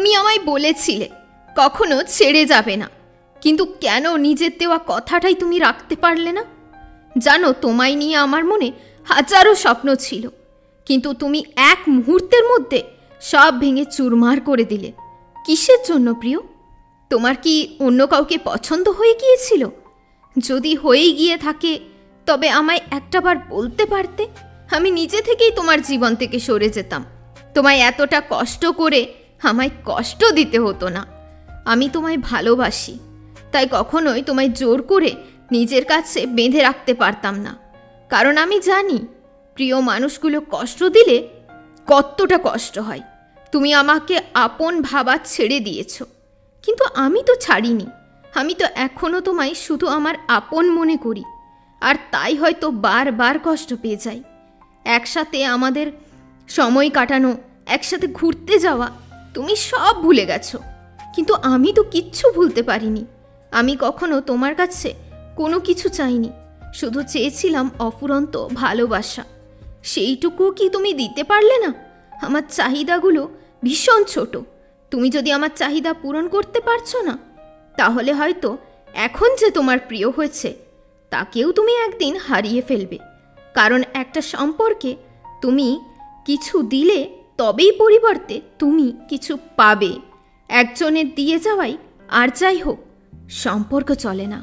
তুমি আমায় বলেছিলে কখনো ছেড়ে যাবে না, কিন্তু কেন নিজের দেওয়া কথাটাই তুমি রাখতে পারলে না? জানো, তোমায় নিয়ে আমার মনে হাজারো স্বপ্ন ছিল, কিন্তু তুমি এক মুহূর্তের মধ্যে সব ভেঙে চুরমার করে দিলে। কিসের জন্য প্রিয়? তোমার কি অন্য কাউকে পছন্দ হয়ে গিয়েছিল? যদি হয়েই গিয়ে থাকে তবে আমায় একটাবার বলতে পারতে, আমি নিজে থেকেই তোমার জীবন থেকে সরে যেতাম। তোমায় এতটা কষ্ট করে আমায় কষ্ট দিতে হতো না। আমি তোমায় ভালোবাসি, তাই কখনোই তোমায় জোর করে নিজের কাছে বেঁধে রাখতে পারতাম না, কারণ আমি জানি প্রিয় মানুষগুলো কষ্ট দিলে কতটা কষ্ট হয়। তুমি আমাকে আপন ভাবা ছেড়ে দিয়েছ, কিন্তু আমি তো ছাড়িনি। আমি তো এখনও তোমায় শুধু আমার আপন মনে করি, আর তাই হয়তো বারবার কষ্ট পেয়ে যাই। একসাথে আমাদের সময় কাটানো, একসাথে ঘুরতে যাওয়া, তুমি সব ভুলে গেছো, কিন্তু আমি তো কিচ্ছু ভুলতে পারিনি। আমি কখনো তোমার কাছে কোনো কিছু চাইনি, শুধু চেয়েছিলাম অফুরন্ত ভালোবাসা। সেইটুকুও কি তুমি দিতে পারলে না? আমার চাহিদাগুলো ভীষণ ছোট। তুমি যদি আমার চাহিদা পূরণ করতে পারছো না, তাহলে হয়তো এখন যে তোমার প্রিয় হয়েছে তাকেও তুমি একদিন হারিয়ে ফেলবে। কারণ একটা সম্পর্কে তুমি কিছু দিলে তবেই পরিবর্তে তুমি কিছু পাবে। একজনের দিয়ে যাওয়াই আর যাই হোক সম্পর্ক চলে না।